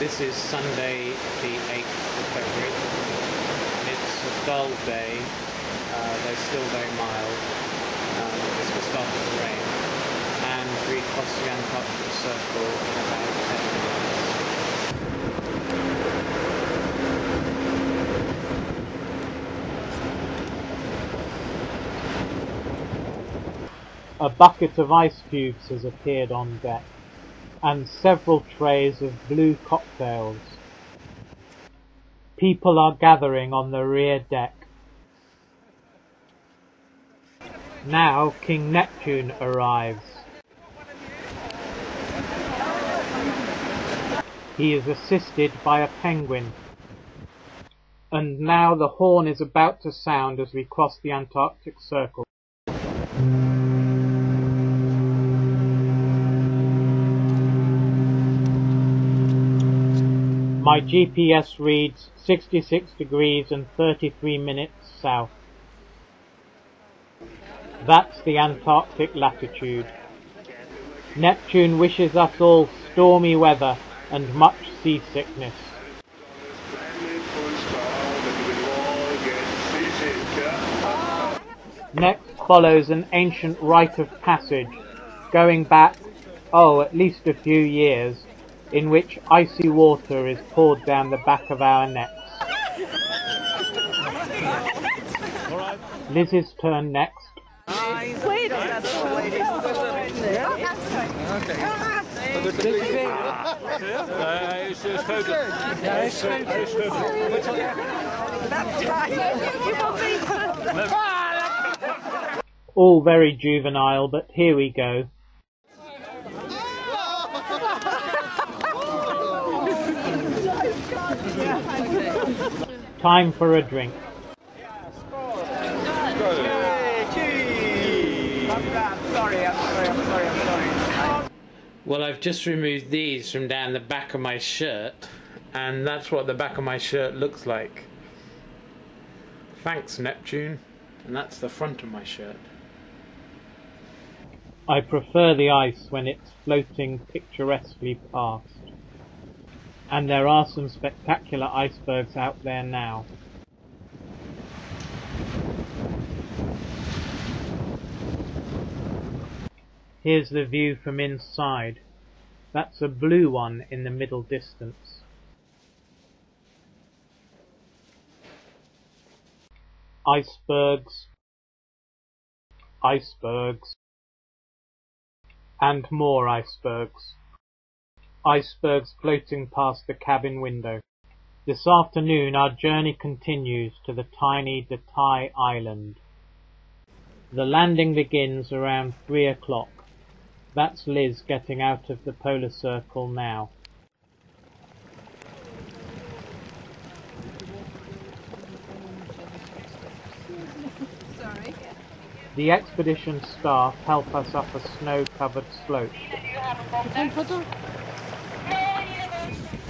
This is Sunday the 8th of February. It's a dull day, though still very mild. It's just started to rain, and we cross the Antarctic Circle in about 10 minutes. A bucket of ice cubes has appeared on deck, and several trays of blue cocktails. People are gathering on the rear deck. Now King Neptune arrives. He is assisted by a penguin. And now the horn is about to sound as we cross the Antarctic Circle. My GPS reads 66 degrees and 33 minutes south. That's the Antarctic latitude. Neptune wishes us all stormy weather and much seasickness. Next follows an ancient rite of passage, going back, at least a few years, in which icy water is poured down the back of our necks. Liz's turn next. All very juvenile, but here we go. Time for a drink. Well, I've just removed these from down the back of my shirt, and that's what the back of my shirt looks like. Thanks, Neptune. And that's the front of my shirt. I prefer the ice when it's floating picturesquely past. And there are some spectacular icebergs out there now. Here's the view from inside. That's a blue one in the middle distance. Icebergs, icebergs, and more icebergs. Icebergs floating past the cabin window. This afternoon our journey continues to the tiny Detaille Island. The landing begins around 3 o'clock. That's Liz getting out of the polar circle now. Sorry. The expedition staff help us up a snow-covered slope.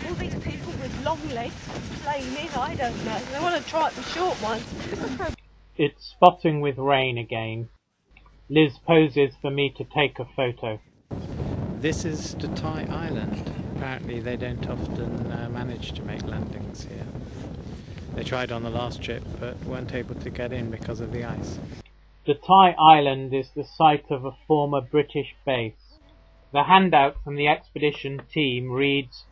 All these people with long legs playing in, I don't know. They want to try it for short ones. It's spotting with rain again. Liz poses for me to take a photo. This is Detaille Island. Apparently they don't often manage to make landings here. They tried on the last trip but weren't able to get in because of the ice. Detaille Island is the site of a former British base. The handout from the expedition team reads,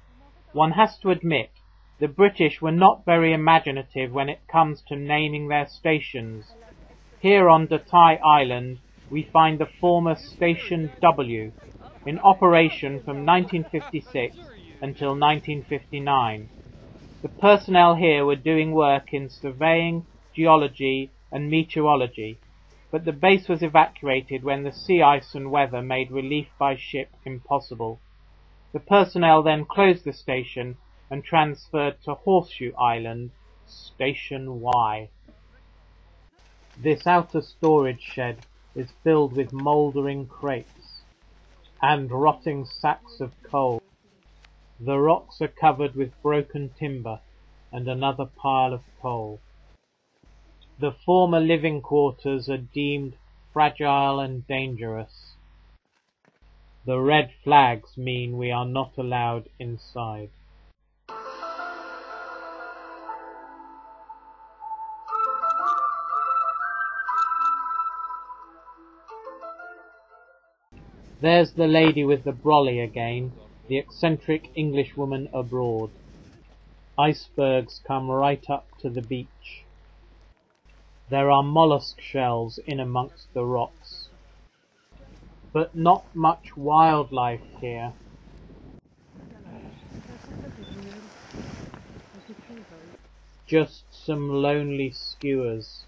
"One has to admit, the British were not very imaginative when it comes to naming their stations. Here on Detaille Island we find the former Station W, in operation from 1956 until 1959. The personnel here were doing work in surveying, geology and meteorology, but the base was evacuated when the sea ice and weather made relief by ship impossible. The personnel then closed the station and transferred to Horseshoe Island, Station Y. This outer storage shed is filled with mouldering crates and rotting sacks of coal. The rocks are covered with broken timber and another pile of coal. The former living quarters are deemed fragile and dangerous. The red flags mean we are not allowed inside." There's the lady with the brolly again, the eccentric Englishwoman abroad. Icebergs come right up to the beach. There are mollusk shells in amongst the rocks. But not much wildlife here. Just some lonely skuas.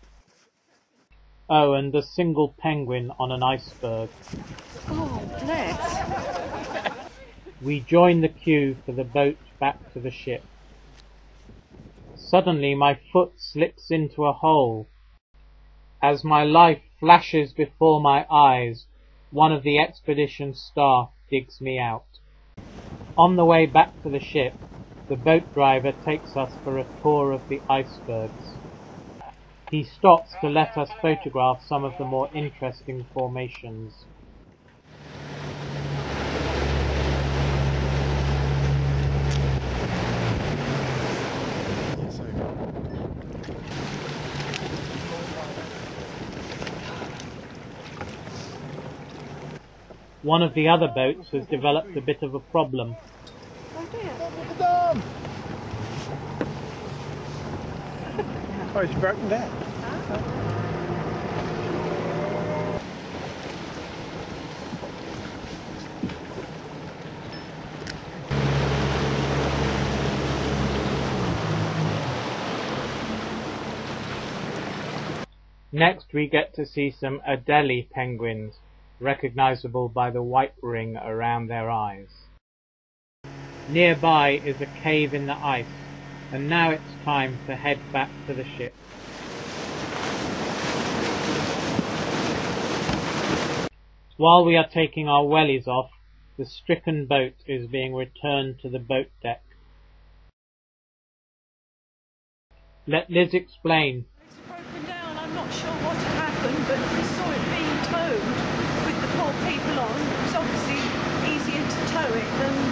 Oh, and a single penguin on an iceberg. Oh, bless. We join the queue for the boat back to the ship. Suddenly my foot slips into a hole. As my life flashes before my eyes, one of the expedition staff digs me out. On the way back to the ship, the boat driver takes us for a tour of the icebergs. He stops to let us photograph some of the more interesting formations. One of the other boats has developed a bit of a problem. Oh dear. Oh, it's broken down. Next we get to see some Adelie penguins, recognizable by the white ring around their eyes. Nearby is a cave in the ice, and now it's time to head back to the ship. While we are taking our wellies off, the stricken boat is being returned to the boat deck. Let Liz explain. It's broken down. I'm not sure what happened, but we saw it being towed with the poor people on. It was obviously easier to tow it than